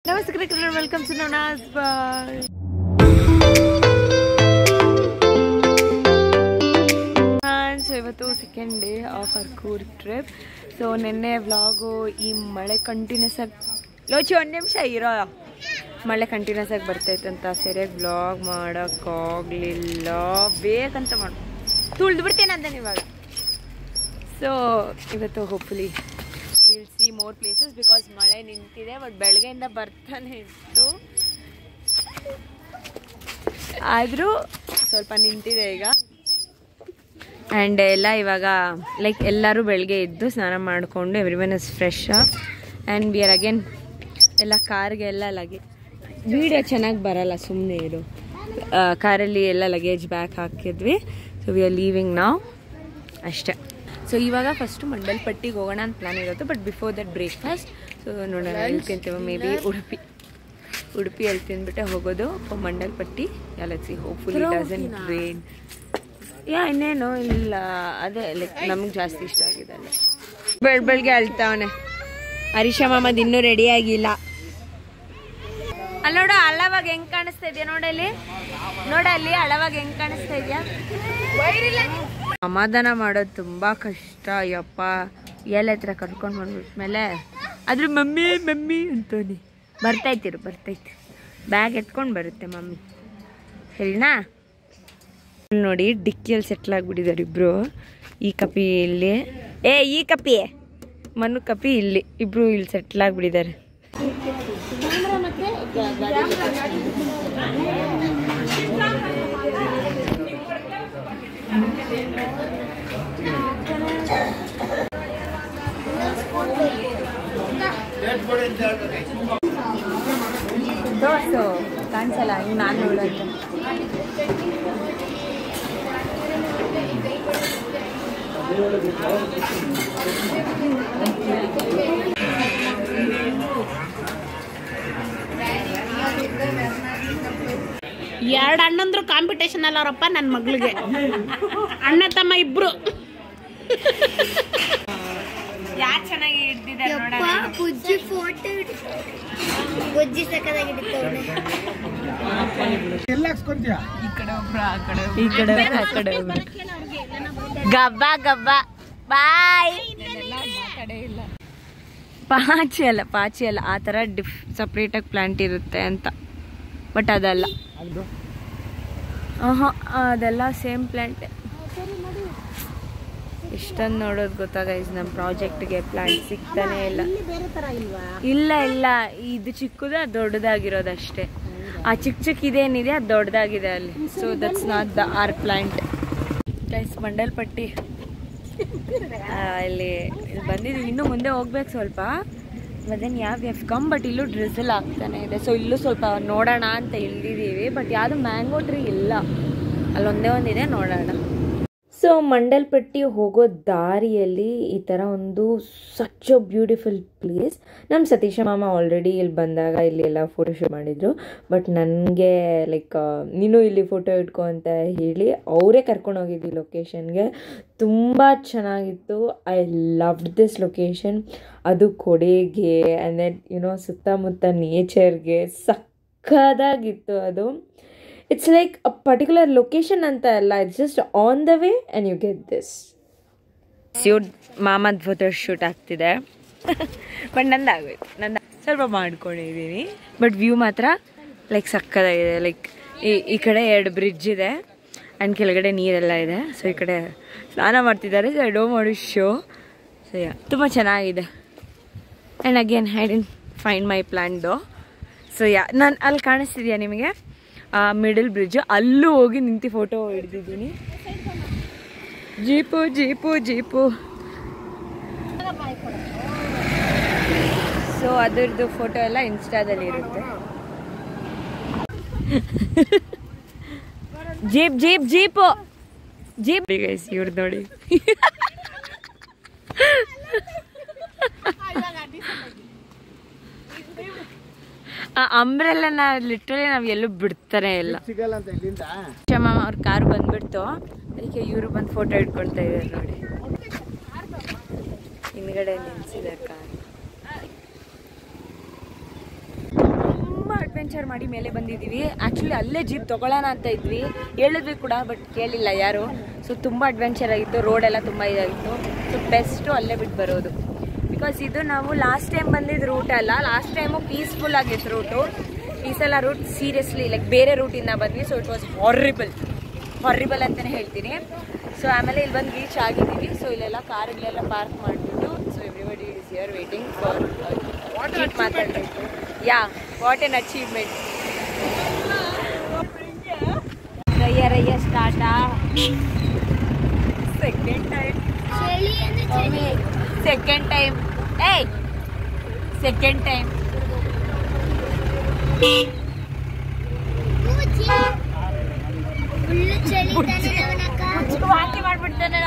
ನಮಸ್ಕಾರ, welcome to ನವನಾಸ್ bye. So ಇವತ್ತು second day of our Coorg trip. So ನಿನ್ನೆ vlog ಈ ಮಳೆ ಕಂಟಿನ್ಯೂಸ್ ಆಗಿ ಲೋಚಿ ಒಂದು ನಿಮಿಷ ಇರೋ ಮಳೆ ಕಂಟಿನ್ಯೂಸ್ ಆಗಿ ಬರ್ತೈತಂತ ಸರಿಯಾಗಿ ವ್ಲಾಗ್ ಮಾಡೋಕ್ಕಾಗಲಿಲ್ಲ. ಬೇಕಂತ ತುಳ್ದು ಬಿಡ್ತೇನೆ ಅಂತಾನೆ ಇವಾಗ. ಸೊ ಇವತ್ತು hopefully will see more places because ಮಳೆ ನಿಂತಿದೆ. ಬಟ್ ಬೆಳಗ್ಗೆಯಿಂದ ಬರ್ತಾನೆ ಇತ್ತು, ಆದರೂ ಸ್ವಲ್ಪ ನಿಂತಿದೆ ಈಗ. ಆ್ಯಂಡ್ ಎಲ್ಲ ಇವಾಗ ಲೈಕ್ ಎಲ್ಲರೂ ಬೆಳಗ್ಗೆ ಎದ್ದು ಸ್ನಾನ ಮಾಡಿಕೊಂಡು every one is fresh and we are again ಎಲ್ಲ ಕಾರ್ಗೆಲ್ಲ ವೀಡಿಯೋ ಚೆನ್ನಾಗಿ ಬರಲ್ಲ, ಸುಮ್ಮನೆ ಇರು. ಕಾರಲ್ಲಿ ಎಲ್ಲ ಲಗೇಜ್ ಬ್ಯಾಗ್ ಹಾಕಿದ್ವಿ. ಸೊ ವಿ ಆರ್ ಲೀವಿಂಗ್ ನಾವು ಅಷ್ಟೇ. ಸೊ ಇವಾಗ ಫಸ್ಟು ಮಂಡಲ್ಪಟ್ಟಿಗೆ ಹೋಗೋಣ ಅಂತ ಪ್ಲಾನ್ ಇರೋದು. But before that breakfast. So ನೋಡೋಣ ಎಲ್ಲಿ ತಿಂತೀವಿ. ಮೇ ಬಿ ಉಡುಪಿಯಲ್ಲಿ ತಿಂದ್ಬಿಟ್ಟೆ ಹೋಗೋದು. ಮಂಡಲ್ಪಟ್ಟಿ ಸಿ ಹೋಪ್ಫುಲಿ ಡಸಂಟ್ ರೇನ್. ಇನ್ನೇನು ಇಲ್ಲ, ಅದೇ ಲೈಕ್ ನಮಗೆ ಜಾಸ್ತಿ ಇಷ್ಟ ಆಗಿದೆ ಅಲ್ಲ. ಬೆಳಗ್ಗೆ ಅಳ್ತಾವನೆ. ಹರೀಶ ಮಾಮದ್ ಇನ್ನೂ ರೆಡಿ ಆಗಿಲ್ಲ. ಅಲ್ಲಿ ನೋಡು, ಅಳವಾಗ ಹೆಂಗ್ ಕಾಣಿಸ್ತಾ ಇದೆಯಾ ನೋಡಲ್ಲಿ, ನೋಡಲ್ಲಿ ಅಳವಾಗ ಹೆಂಗ್ ಕಾಣಿಸ್ತಾ ಇದೆಯಾ. ಸಮಾಧಾನ ಮಾಡೋದು ತುಂಬಾ ಕಷ್ಟ. ಯಪ್ಪ ಎಲ್ಲ ಹತ್ರ ಕರ್ಕೊಂಡು ಬಂದ್ಬಿಟ್ಮೇಲೆ ಆದ್ರೆ ಮಮ್ಮಿ ಮಮ್ಮಿ ಅಂತೋನಿ ಬರ್ತೈತಿ ಬ್ಯಾಗ್ ಎತ್ಕೊಂಡು ಬರುತ್ತೆ ಮಮ್ಮಿ, ಸರಿನಾ? ನೋಡಿ ಡಿಕ್ಕಿಯಲ್ಲಿ ಸೆಟ್ಲ್ ಆಗ್ಬಿಟ್ಟಿದ್ದಾರೆ ಇಬ್ರು. ಈ ಕಪಿ ಇಲ್ಲಿ, ಈ ಕಪಿ ಮನು ಕಪಿ ಇಲ್ಲಿ, ಇಬ್ರು ಇಲ್ಲಿ ಸೆಟ್ಲ್ ಆಗ್ಬಿಟ್ಟಿದ್ದಾರೆ. ದೋಸು ಕಾಣಿಸಲ್ಲ, ಹಿಂಗೆ ನಾನು ನೋಡೋದು. ಎರಡು ಅಣ್ಣಂದ್ರು ಕಾಂಪಿಟೇಷನ್ ಅಲ್ಲ ಅವರಪ್ಪ ನನ್ನ ಮಗಳಿಗೆ. ಅಣ್ಣ ತಮ್ಮ ಇಬ್ರು ಯಾರು ಚೆನ್ನಾಗಿ ಹಿಡ್ದಿದ್ದಾರೆ ನೋಡೋಣ. ಬುಜ್ಜಿ ಫೋಟೋ ಬುಜ್ಜಿ ಸಕ್ಕದಾಗಿಡ್ತಾವನೆ. ಈ ಕಡೆ ಆ ಕಡೆ ಗಬ್ಬ ಗಬ್ಬ ಬಾಯ್. ಪಾಚಿ ಅಲ್ಲ ಆ ಥರ ಸಪ್ರೇಟಾಗಿ ಪ್ಲಾಂಟ್ ಇರುತ್ತೆ ಅಂತ. ಬಟ್ ಅದಲ್ಲ, ಅದೆಲ್ಲ ಸೇಮ್ ಪ್ಲಾಂಟ್. ಇಷ್ಟೊಂದು ನೋಡೋದು ಗೊತ್ತಾಗೈಸ್. ನಮ್ಮ ಪ್ರಾಜೆಕ್ಟ್ಗೆ ಪ್ಲಾಂಟ್ ಸಿಗ್ತಾನೆ ಇಲ್ಲ. ಇಲ್ಲ ಇದು ಚಿಕ್ಕದು, ಅದು ದೊಡ್ಡದಾಗಿರೋದಷ್ಟೇ. ಆ ಚಿಕ್ಕ ಇದೇನಿದೆ ಅದು ದೊಡ್ಡದಾಗಿದೆ ಅಲ್ಲಿ. So that's not the R plant guys. Mandalpatti ಇಲ್ಲಿ ಬಂದಿದ್ದೀವಿ. ಇನ್ನೂ ಮುಂದೆ ಹೋಗ್ಬೇಕು ಸ್ವಲ್ಪ. ಮದೇನು ಯಾವ ಕಮ್, ಬಟ್ ಇಲ್ಲೂ ಡ್ರಿಸಲ್ ಆಗ್ತಾನೆ ಇದೆ. ಸೊ ಇಲ್ಲೂ ಸ್ವಲ್ಪ ನೋಡೋಣ ಅಂತ ಇಳಿದಿದ್ದೀವಿ. ಬಟ್ ಯಾವುದು ಮ್ಯಾಂಗೋ ಟ್ರೀ ಇಲ್ಲ, ಅಲ್ಲೊಂದೇ ಒಂದಿದೆ, ನೋಡೋಣ. ಸೊ ಮಂಡಲ್ಪಟ್ಟಿ ಹೋಗೋ ದಾರಿಯಲ್ಲಿ ಈ ಥರ ಒಂದು ಸಚ್ ಅ ಬ್ಯೂಟಿಫುಲ್ ಪ್ಲೇಸ್. ನಮ್ಮ ಸತೀಶ ಮಾಮ ಆಲ್ರೆಡಿ ಇಲ್ಲಿ ಬಂದಾಗ ಇಲ್ಲಿ ಎಲ್ಲ ಫೋಟೋಶೂಟ್ ಮಾಡಿದರು. ಬಟ್ ನನಗೆ ಲೈಕ್ ನೀನು ಇಲ್ಲಿ ಫೋಟೋ ಇಟ್ಕೊ ಅಂತ ಹೇಳಿ ಅವರೇ ಕರ್ಕೊಂಡು ಹೋಗಿದ್ವಿ ಲೊಕೇಶನ್ಗೆ. ತುಂಬ ಚೆನ್ನಾಗಿತ್ತು. I loved this location. ಅದು ಕೊಡೆಗೆ ಆ್ಯಂಡ್ ದೆನ್ ಸುತ್ತಮುತ್ತ ನೇಚರ್ಗೆ ಸಕ್ಕದಾಗಿತ್ತು ಅದು. It's like a particular location ಅಂತ ಅಲ್ಲ, it's just on the way and you get this. ಮಾಮದ ಫೋಟೋ ಶೂಟ್ ಆಗ್ತಿದೆ. ಬಟ್ ನಂದಾಗೋಯ್ತು, ಸ್ವಲ್ಪ ಮಾಡ್ಕೊಂಡಿದ್ದೀನಿ. ಬಟ್ ವ್ಯೂ ಮಾತ್ರ ಲೈಕ್ ಸಕ್ಕದಾಗಿದೆ. ಲೈಕ್ ಈ ಕಡೆ 2 ಬ್ರಿಡ್ಜ್ ಇದೆ ಆ್ಯಂಡ್ ಕೆಳಗಡೆ ನೀರೆಲ್ಲ ಇದೆ. ಸೊ ಈ ಕಡೆ ಸ್ನಾನ ಮಾಡ್ತಿದ್ದಾರೆ. So I don't want to show. So ತುಂಬ ಚೆನ್ನಾಗಿದೆ. And again I didn't find my plan though. So ನಾನು ಅಲ್ಲಿ ಕಾಣಿಸ್ತಿದ್ಯಾ ನಿಮಗೆ ಮಿಡಲ್ ಬ್ರಿಡ್ಜ್, ಅಲ್ಲೂ ಹೋಗಿ ನಿಂತು ಫೋಟೋ ಹಿಡ್ದಿದ್ದೀನಿ. ಜೀಪು. ಸೊ ಅದರದ್ದು ಫೋಟೋ ಎಲ್ಲ ಇನ್ಸ್ಟಾದಲ್ಲಿ ಇರುತ್ತೆ. ಜೀಪ್ ಗೈಸ್, ಇವ್ರು ನೋಡಿ. ಅಂಬ್ರೆಲ್ಲ ಲಿಟ್ರಲಿ ನಾವು ಎಲ್ಲೂ ಬಿಡ್ತಾನೆ ಇಲ್ಲ. ಮಾಮ ಅವ್ರ ಕಾರ್ ಬಂದ್ಬಿಡ್ತು, ಅದಕ್ಕೆ ಇವರು ಬಂದು ಫೋಟೋ ಇಟ್ಕೊಳ್ತಾ ಇದ್ದಾರೆ ನೋಡಿ. ಹಿಂದ್ಗಡೆ ನಿಲ್ಸಿದೆ ಕಾರ್. ಅಡ್ವೆಂಚರ್ ಮಾಡಿ ಮೇಲೆ ಬಂದಿದ್ದೀವಿ. ಆ್ಯಕ್ಚುಲಿ ಅಲ್ಲೇ ಜೀಪ್ ತೊಗೊಳ್ಳೋಣ ಅಂತ ಇದ್ವಿ, ಹೇಳಿದ್ವಿ ಕೂಡ, ಬಟ್ ಕೇಳಿಲ್ಲ ಯಾರು. ಸೊ ತುಂಬ ಅಡ್ವೆಂಚರ್ ಆಗಿತ್ತು, ರೋಡೆಲ್ಲ ತುಂಬ ಇದಾಗಿತ್ತು. ಸೊ ಬೆಸ್ಟು ಅಲ್ಲೇ ಬಿಟ್ಟು ಬರೋದು. ಬಿಕಾಸ್ ಇದು ನಾವು ಲಾಸ್ಟ್ ಟೈಮ್ ಬಂದಿದ್ದು ರೂಟ್ ಅಲ್ಲ, ಲಾಸ್ಟ್ ಟೈಮು ಪೀಸ್ಫುಲ್ ಆಗಿತ್ತು ರೂಟು. ಈ ಸಲ ರೂಟ್ ಸೀರಿಯಸ್ಲಿ ಲೈಕ್ ಬೇರೆ ರೂಟಿಂದ ಬಂದ್ವಿ. ಸೊ ಇಟ್ ವಾಸ್ ಹಾರಿಬಲ್ ಅಂತಲೇ ಹೇಳ್ತೀನಿ. ಸೊ ಆಮೇಲೆ ಇಲ್ಲಿ ಬಂದು ರೀಚ್ ಆಗಿದ್ದೀವಿ. ಸೊ ಇಲ್ಲೆಲ್ಲ ಕಾರುಗಳೆಲ್ಲ ಪಾರ್ಕ್ ಮಾಡಿಬಿಟ್ಟು so everybody is here waiting for ಮಾತಾಡಬೇಕು. Yeah, what an achievement. ರಯ್ಯ ಸ್ಟಾರ್ಟಾ. ಸೆಕೆಂಡ್ ಟೈಮ್ ಏಯ್ ಸೆಕೆಂಡ್ ಟೈಮ್ ವಾಂತಿ ಮಾಡ್ಬಿಡ್ತಾನೆ.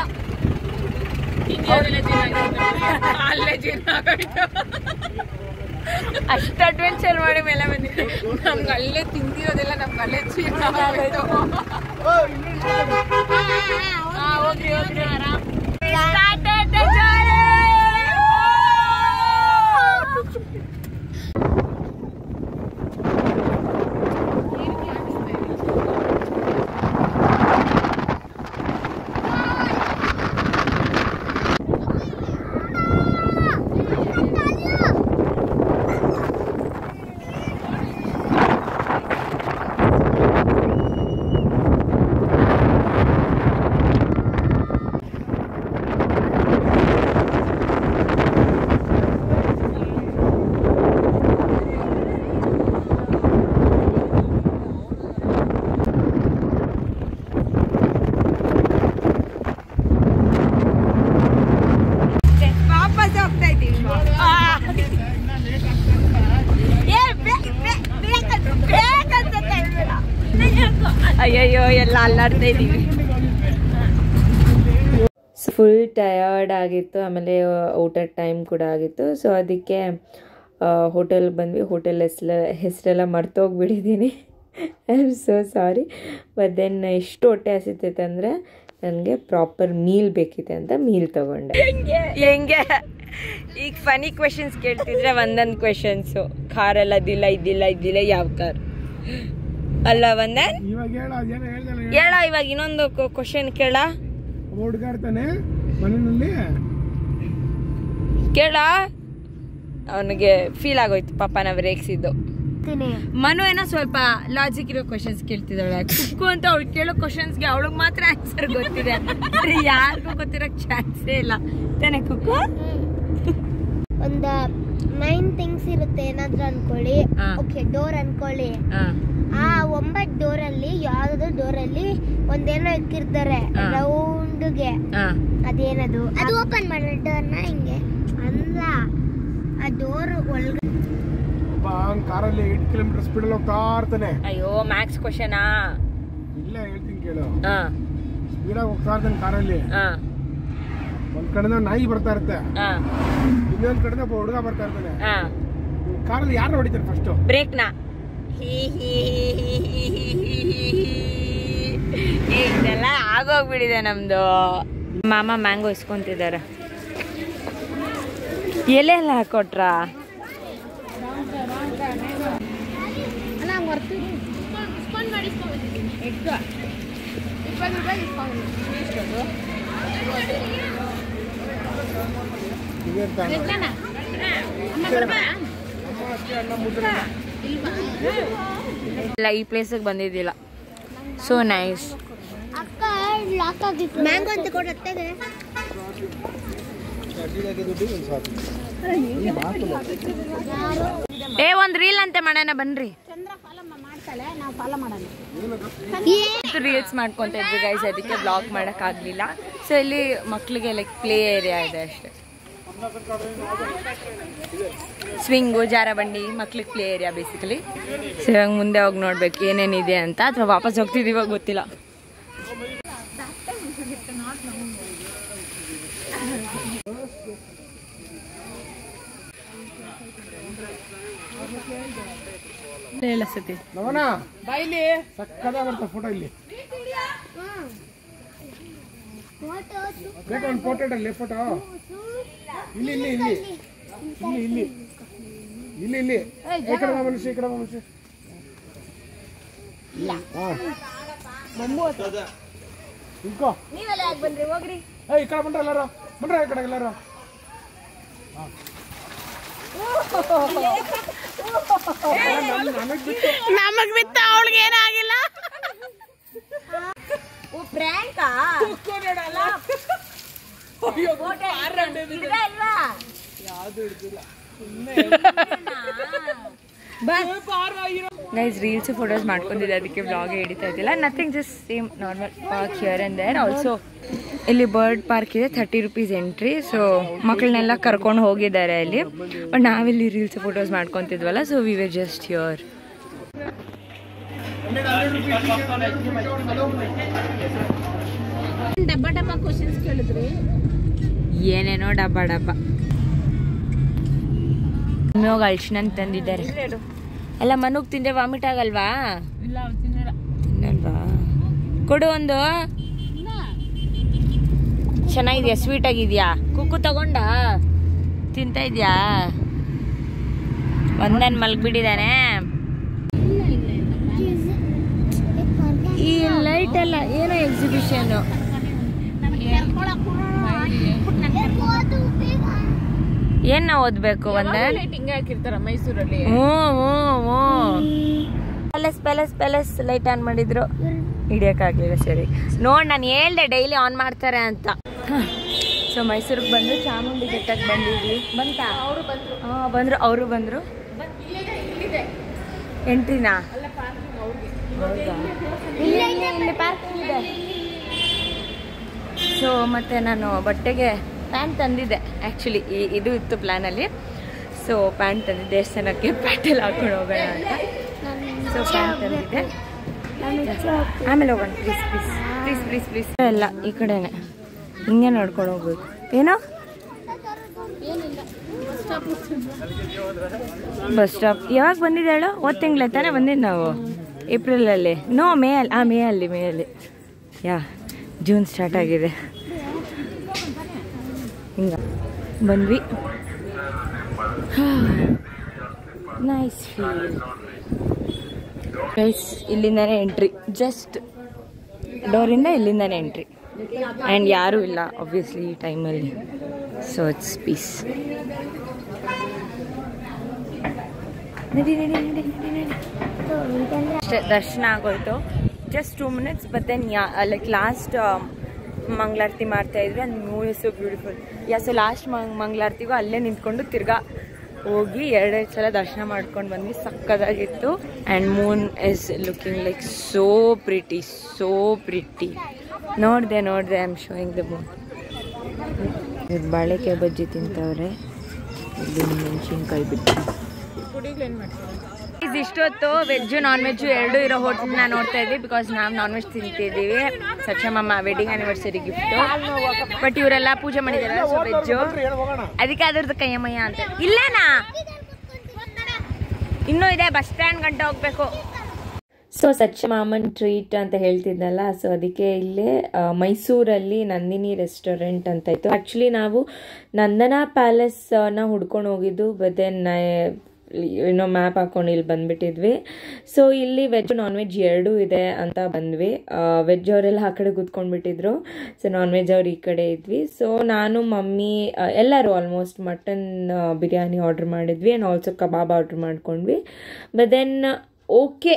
ಅಷ್ಟು ಅಡ್ವೆಂಚರ್ ಮಾಡಿ ಮೇಲೆ ಬಂದಿದ್ದೆ. ನಮ್ಗೆ ಅಲ್ಲೇ ತಿಂದಿರೋದೆಲ್ಲ ನಮ್ಗೆ ಅಲ್ಲೇ ಹೋಗ್ರಿ ಆರಾಮ್. ಅಯ್ಯಯ್ಯೋ ಎಲ್ಲ ಅಲ್ಲಾಡ್ತಾ ಇದ್ದೀವಿ. ಫುಲ್ ಟಯರ್ಡ್ ಆಗಿತ್ತು, ಆಮೇಲೆ ಊಟದ ಟೈಮ್ ಕೂಡ ಆಗಿತ್ತು. ಸೊ ಅದಕ್ಕೆ ಹೋಟೆಲ್ಗೆ ಬಂದ್ವಿ. ಹೋಟೆಲ್ ಹೆಸರೆಲ್ಲ ಮರ್ತೋಗ್ಬಿಟ್ಟಿದ್ದೀನಿ. I am so sorry. But then ಎಷ್ಟು ಹೊಟ್ಟೆ ಹಸಿತೈತೆ ಅಂದರೆ ನನಗೆ ಪ್ರಾಪರ್ ಮೀಲ್ ಬೇಕಿದೆ ಅಂತ ಮೀಲ್ ತೊಗೊಂಡೆ. ಹೆಂಗೆ ಈಗ ಫನಿ ಕ್ವೆಶನ್ಸ್ ಕೇಳ್ತಿದ್ರೆ ಒಂದೊಂದು ಕ್ವೆಶನ್ಸು, ಕಾರಲ್ಲಿ ಇದ್ದಿಲ್ಲ ಯಾವ ಕಾರ್ ಅಲ್ಲ ಒಂದನ್ ಹೇಳ. ಇವಾಗ ಇನ್ನೊಂದು ಕ್ವಶನ್ ಕೇಳ. ಕೇಳ. ಅವನಿಗೆ ಫೀಲ್ ಆಗೋಯ್ತು ಪಾಪ ನಾವು ರೇಗಿಸಿದ್ದು. ಮನು ಏನೋ ಸ್ವಲ್ಪ ಲಾಜಿಕ್ ಇರೋ ಕ್ವಶನ್ಸ್ ಕೇಳ್ತಿದ್ದಾಳೆ. ಕುಕ್ಕು ಅಂತ ಅವಳು ಕೇಳೋ ಕ್ವಶನ್ಸ್ಗೆ ಅವಳಿಗೆ ಮಾತ್ರ ಆನ್ಸರ್ ಗೊತ್ತಿದೆ, ಯಾರಿಗೂ ಗೊತ್ತಿರೋಕ್ ಚಾನ್ಸೇ ಇಲ್ಲ ತಾನೆ ಕುಕ್ಕು? ಒಂದು 9 ಥಿಂಗ್ಸ್ ಇರುತ್ತೆ ಏನಾದ್ರೂ ಅನ್ಕೊಳ್ಳಿ. ಓಕೆ, ಡೋರ್ ಅನ್ಕೊಳ್ಳಿ. ಆ 9 ಡೋರಲ್ಲಿ ಯಾವ್ದಾದ್ರು ಡೋರಲ್ಲಿ ಒಂದೇನೋ ಇಕ್ಕಿರ್ತಾರೆ ರೌಂಡ್ಗೆ. ಅದೇನದು? ಅದು ಓಪನ್ ಮಾಡೋ ಡೋರ್ನ ಹಿಂಗೆ ಅಲ್ಲ, ಆ ಡೋರ್ ಒಳಗಡೆ ಕಾರಲ್ಲಿ 8 ಕಿಲೋಮೀಟರ್ ಸ್ಪೀಡ್ ಅಲ್ಲಿ ಹೋಗ್ತಾ ಇರ್ತಾನೆ. ಅಯ್ಯೋ ಮ್ಯಾಕ್ಸ್ ಕ್ವಶನಾ? ಇಲ್ಲ, ಹೇಳ್ತೀನಿ ಕೇಳು. ಸ್ಪೀಡ್ ಆಗಿ ಹೋಗ್ತಾ ಇರ್ತಾನೆ ಕಾರಲ್ಲಿ. ಒಂದ್ ಕಡೆಯಿಂದ ನಾಯಿ ಬರ್ತಾ ಇರುತ್ತೆ, ಇನ್ನೊಂದ್ ಕಡೆಯಿಂದ ಒಬ್ಬ ಹುಡುಗ ಬರ್ತಾ ಇರ್ತಾನೆ. ಕಾರಲ್ಲಿ ಯಾರು ಹೊಡಿತಾರೆ ಫಸ್ಟ್? ಬ್ರೇಕ್ ನ. ಇದೆಲ್ಲ ಆಗೋಗ್ಬಿಟ್ಟಿದೆ ನಮ್ದು. ಮಾಮ ಮ್ಯಾಂಗೋ ಇಸ್ಕೊಂತಿದ್ದಾರೆ. ಎಲೆ ಎಲ್ಲ ಹಾಕೊಟ್ರ? ಇಲ್ಲ, ಈ ಪ್ಲೇಸಿಗೆ ಬಂದಿದ್ದಿಲ್ಲ. So nice. ಅಕ್ಕ ಲಾಕ್ ಆಗಿತ್ತು. ಮ್ಯಾಂಗೋ ಅಂತ ಕೊಡುತ್ತೆ. ಒಂದ್ ರೀಲ್ ಅಂತೆ ಮಾಡೋಣ ಬನ್ರಿ. ರೀಲ್ಸ್ ಮಾಡ್ಕೊಂತ ಇದ್ವಿ ಗೈಸ್, ಅದಕ್ಕೆ ಬ್ಲಾಗ್ ಮಾಡಕ್ ಆಗ್ಲಿಲ್ಲ. ಸೊ ಇಲ್ಲಿ ಮಕ್ಳಿಗೆ ಲೈಕ್ ಪ್ಲೇ ಏರಿಯಾ ಇದೆ ಅಷ್ಟೇ. ಸ್ವಿಂಗು, ಜಾರಬಂಡಿ, ಮಕ್ಳಿಗೆ ಪ್ಲೇ ಏರಿಯಾ ಬೇಸಿಕಲಿ. ಸೊ ಇವಾಗ ಮುಂದೆ ಹೋಗಿ ನೋಡ್ಬೇಕು ಏನೇನಿದೆ ಅಂತ, ಅಥವಾ ವಾಪಸ್ ಹೋಗ್ತಿದೀವಾಗ ಗೊತ್ತಿಲ್ಲ. ಸತಿ ಸಕ್ಕದ ಬರ್ತಾ ಫೋಟೋ ಇಲ್ಲಿ ಒಂದು ಫೋಟೋ ಇಡಲಿ. ಫೋಟೋ ಇಲ್ಲಿ ಇಲ್ಲಿ ಇಲ್ಲಿ ಇಲ್ಲಿ ಇಲ್ಲಿ ಇಲ್ಲಿ ಇಲ್ಲಿ ಈ ಕಡೆ ಮನುಷ್ಯ, ಈ ಕಡೆ ಮನುಷ್ಯ. ನಿಂತ್ಕೋ. ನೀವೆಲ್ಲ ಯಾಕೆ ಬಂದ್ರಿ? ಹೋಗ್ರಿ. ಈ ಕಡೆ ಬಂದ್ರೆ ಎಲ್ಲಾರು ಬಂದ್ರೆ ಈ ಕಡೆ ಎಲ್ಲಾರು. ನಮಗ್ ಬಿತ್ತ ಅವಳಿಗೆ ಏನಾಗಿಲ್ಲ. ಪ್ರಾಂಕಾ? ನೈಸ್ ರೀಲ್ಸ್ ಫೋಟೋಸ್ ಮಾಡ್ಕೊಂಡಿದ್ದೆ, ಅದಕ್ಕೆ ವ್ಲಾಗ್ ಹಿಡಿತಾ ಇದ್ದಿಲ್ಲ. Nothing, just same normal park here and there. Also ಇಲ್ಲಿ ಬರ್ಡ್ ಪಾರ್ಕ್ ಇದೆ, 30 rupees ಎಂಟ್ರಿ. ಸೊ ಮಕ್ಕಳನ್ನೆಲ್ಲ ಕರ್ಕೊಂಡು ಹೋಗಿದ್ದಾರೆ ಅಲ್ಲಿ. ಬಟ್ ನಾವಿಲ್ಲಿ ರೀಲ್ಸ್ ಫೋಟೋಸ್ ಮಾಡ್ಕೊತಿದ್ವಲ್ಲ, so we were just here. ಡಬ್ಬ ಡಬ್ಬ ಕ್ವಶನ್ಸ್ ಕೇಳಿದ್ರಿ, ಏನೇನೋ ಡಬ್ಬ ಡಬ್ಬ. ಹೋಗಿ ಅಳ್ಸಿನ ತಂದಿದ್ದಾರೆ. ಅಲ್ಲ ಮನುಗ್ ತಿಂದ್ರೆ ವಾಮಿಟ್ ಆಗಲ್ವಾ? ತಿನ್ನಲ್ವಾ? ಕೊಡು ಒಂದು. ಚೆನ್ನಾಗಿದ್ಯಾ? ಸ್ವೀಟ್ ಆಗಿದ್ಯಾ? ಕುಕ್ಕು ತಗೊಂಡ ತಿಂತಾ ಇದ್ಯಾ? ಒಂದನ್ ಮಲ್ಗ್ಬಿಟ್ಟಿದ್ದಾನೆ. ಈ ಲೈಟ್ ಎಲ್ಲ ಏನೋ ಎಕ್ಸಿಬಿಷನ್. ಏನ್ ನಾವು ಓದ್ಬೇಕು? ಹಾಕಿರ್ತಾರ ಮೈಸೂರಲ್ಲಿ. ಪ್ಯಾಲೇಸ್ ಲೈಟ್ ಆನ್ ಮಾಡಿದ್ರು, ಹಿಡಿಯಕ್ಕಾಗ್ಲಿಲ್ಲ. ಸರಿ ನೋಡ್, ನಾನು ಹೇಳ್ದೆ ಡೈಲಿ ಆನ್ ಮಾಡ್ತಾರೆ ಅಂತ. ಸೊ ಮೈಸೂರಿಗೆ ಬಂದು ಚಾಮುಂಡಿ ಬೆಟ್ಟಕ್ಕೆ ಬಂದಿದ್ವಿ. ಬಂತಾ? ಬಂದ್ರು. ಅವರು ಬಂದ್ರು. ಎಂಟ್ರಿನಾ? ಇಲ್ಲಿ ಪಾರ್ಕಿಂಗ್ ಇದೆ. ಸೊ ಮತ್ತೆ ನಾನು ಬಟ್ಟೆಗೆ ಪ್ಯಾಂಟ್ ತಂದಿದ್ದೆ. ಆ್ಯಕ್ಚುಲಿ ಇದು ಇತ್ತು ಪ್ಲ್ಯಾನಲ್ಲಿ. ಸೊ ಪ್ಯಾಂಟ್ ತಂದಿದ್ದೆ, ದೇವಸ್ಥಾನಕ್ಕೆ ಪ್ಯಾಂಟಲ್ಲಿ ಹಾಕೊಂಡು ಹೋಗೋಣ ಅಂತ. ಸೊ ಪ್ಯಾಂಟ್ ತಂದಿದ್ದೆ. ಆಮೇಲೆ ಹೋಗೋಣ. ಪ್ಲೀಸ್ ಎಲ್ಲ ಈ ಕಡೆನೆ ಹಿಂಗೆ ನೋಡ್ಕೊಂಡು ಹೋಗ್ಬೇಕು. ಏನೋ ಬಸ್ ಸ್ಟಾಪ್ ಯಾವಾಗ ಬಂದಿದ್ದೆ ಹೇಳು? ತಿಂಗಳೇ ತಾನೇ ಬಂದಿದ್ದು ನಾವು, ಏಪ್ರಿಲಲ್ಲಿ. ನೋ, ಮೇ ಅಲ್ಲಿ ಯಾ, ಜೂನ್ ಸ್ಟಾರ್ಟ್ ಆಗಿದೆ. ಹಿಂಗ ಬಂದ್ವಿ. Nice feel guys. ಇಲ್ಲಿಂದಾನೇ ಎಂಟ್ರಿ, ಜಸ್ಟ್ ಡೋರಿಂದ ಇಲ್ಲಿಂದಾನೇ ಎಂಟ್ರಿ. ಆ್ಯಂಡ್ ಯಾರೂ ಇಲ್ಲ ಆಬ್ವಿಯಸ್ಲಿ ಈ ಟೈಮಲ್ಲಿ. So it's peace. ನಡಿ. ಅಷ್ಟೇ, ದರ್ಶನ ಆಗೋಯ್ತು. Just 2 minutes. But then like last ಮಂಗಳಾರತಿ ಮಾಡ್ತಾ ಇದ್ರು. And moon is so beautiful. So last ಮಂಗಳಾರತಿಗೂ ಅಲ್ಲೇ ನಿಂತ್ಕೊಂಡು ತಿರ್ಗಾ ಹೋಗಿ 2 ಸಲ ದರ್ಶನ ಮಾಡ್ಕೊಂಡು ಬಂದ್ವಿ. ಸಕ್ಕದಾಗಿತ್ತು. And moon is looking like so pretty. ನೋಡಿದೆ I am showing the moon. ಬಾಳೆಕಾಯಿ ಬಜ್ಜಿ ತಿಂತವ್ರೆ. ಇಲ್ಲಿ ಮೆಣಸಿನ್ಕಾಯಿ ಬಿಟ್ಟು. ಇಷ್ಟೊತ್ತು ವೆಜ್ಜು ನಾನ್ ವೆಜ್ಜು ಎರಡೂ ಇರೋ ಹೋಟೆಲ್ನ ನೋಡ್ತಾ ಇದ್ವಿ. ಬಿಕಾಸ್ ನಾವು ನಾನ್ ವೆಜ್ ತಿಂತಿದ್ದೀವಿ. ಸಚ್ಚಮ್ಮಮ್ಮ ವೆಡ್ಡಿಂಗ್ ಆ್ಯನಿವರ್ಸರಿ ಗಿಫ್ಟು. ಬಟ್ ಇವರೆಲ್ಲ ಪೂಜೆ ಮಾಡಿದಾರಲ್ಲ, ಸೊ ವೆಜ್ಜು. ಅದಕ್ಕೆ ಅದ್ರದ್ದು ಕೈಯಮಯ್ಯ ಅಂತ. ಇಲ್ಲೇನಾ? ಇನ್ನೂ ಇದೆ, ಬಸ್ ಸ್ಟ್ಯಾಂಡ್ ಗಂಟೆ ಹೋಗ್ಬೇಕು. ಸೊ ಸಚ್ಚಮಾಮನ್ ಟ್ರೀಟ್ ಅಂತ ಹೇಳ್ತಿದ್ನಲ್ಲ, ಸೊ ಅದಕ್ಕೆ ಇಲ್ಲೇ ಮೈಸೂರಲ್ಲಿ ನಂದಿನಿ ರೆಸ್ಟೋರೆಂಟ್ ಅಂತ ಇತ್ತು. ಆ್ಯಕ್ಚುಲಿ ನಾವು ನಂದನಾ ಪ್ಯಾಲೇಸ್ನ ಹುಡ್ಕೊಂಡು ಹೋಗಿದ್ದು. ಬಟ್ ದೆನ್ ಏನೋ ಮ್ಯಾಪ್ ಹಾಕೊಂಡು ಇಲ್ಲಿ ಬಂದುಬಿಟ್ಟಿದ್ವಿ. ಸೊ ಇಲ್ಲಿ ವೆಜ್ ನಾನ್ ವೆಜ್ ಎರಡೂ ಇದೆ ಅಂತ ಬಂದ್ವಿ. ವೆಜ್ ಅವರೆಲ್ಲ ಆ ಕಡೆ ಕೂತ್ಕೊಂಡ್ಬಿಟ್ಟಿದ್ರು. ಸೊ ನಾನ್ ವೆಜ್ ಅವ್ರು ಈ ಕಡೆ ಇದ್ವಿ. ಸೊ ನಾನು, ಮಮ್ಮಿ, ಎಲ್ಲರೂ ಆಲ್ಮೋಸ್ಟ್ ಮಟನ್ ಬಿರಿಯಾನಿ ಆರ್ಡ್ರ್ ಮಾಡಿದ್ವಿ. ಆ್ಯಂಡ್ ಆಲ್ಸೋ ಕಬಾಬ್ ಆರ್ಡ್ರ್ ಮಾಡ್ಕೊಂಡ್ವಿ. But then okay,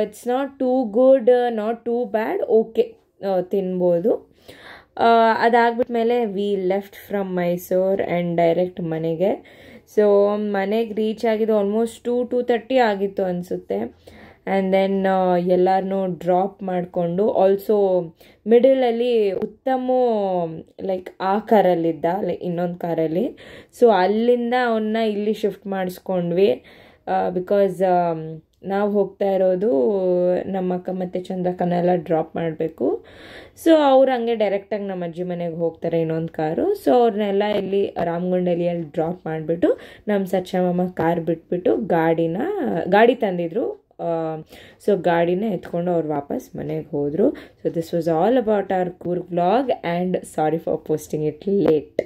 it's not too good, not too bad, okay, ತಿನ್ಬೋದು. ಅದಾಗ್ಬಿಟ್ಮೇಲೆ we left from Mysuru and direct ಮನೆಗೆ. ಸೊ ಮನೆಗೆ ರೀಚ್ ಆಗಿದ್ದು ಆಲ್ಮೋಸ್ಟ್ 2:30 ಆಗಿತ್ತು ಅನಿಸುತ್ತೆ. ಆ್ಯಂಡ್ ದೆನ್ ಎಲ್ಲರನ್ನೂ ಡ್ರಾಪ್ ಮಾಡಿಕೊಂಡು, ಆಲ್ಸೋ ಮಿಡಲಲ್ಲಿ ಉತ್ತಮ ಲೈಕ್ ಆ ಕಾರಲ್ಲಿದ್ದ, ಲೈಕ್ ಇನ್ನೊಂದು ಕಾರಲ್ಲಿ. ಸೊ ಅಲ್ಲಿಂದ ಅವನ್ನ ಇಲ್ಲಿ ಶಿಫ್ಟ್ ಮಾಡಿಸ್ಕೊಂಡ್ವಿ. ಬಿಕಾಸ್ ನಾವು ಹೋಗ್ತಾ ಇರೋದು ನಮ್ಮ ಅಕ್ಕ ಮತ್ತು ಚಂದ್ರಕ್ಕನೆಲ್ಲ ಡ್ರಾಪ್ ಮಾಡಬೇಕು. ಸೊ ಅವ್ರು ಹಂಗೆ ಡೈರೆಕ್ಟಾಗಿ ನಮ್ಮ ಅಜ್ಜಿ ಮನೆಗೆ ಹೋಗ್ತಾರೆ ಇನ್ನೊಂದು ಕಾರು. ಸೊ ಅವ್ರನ್ನೆಲ್ಲ ಇಲ್ಲಿ ರಾಮಗುಂಡಲಿಯಲ್ಲಿ ಡ್ರಾಪ್ ಮಾಡಿಬಿಟ್ಟು ನಮ್ಮ ಸಚ್ಚಮ್ಮಮ್ಮ ಕಾರ್ ಬಿಟ್ಬಿಟ್ಟು ಗಾಡಿ ತಂದಿದ್ರು. ಸೊ ಗಾಡಿನ ಎತ್ಕೊಂಡು ಅವ್ರು ವಾಪಸ್ ಮನೆಗೆ ಹೋದರು. So this was all about our Coorg vlog and sorry for posting it late.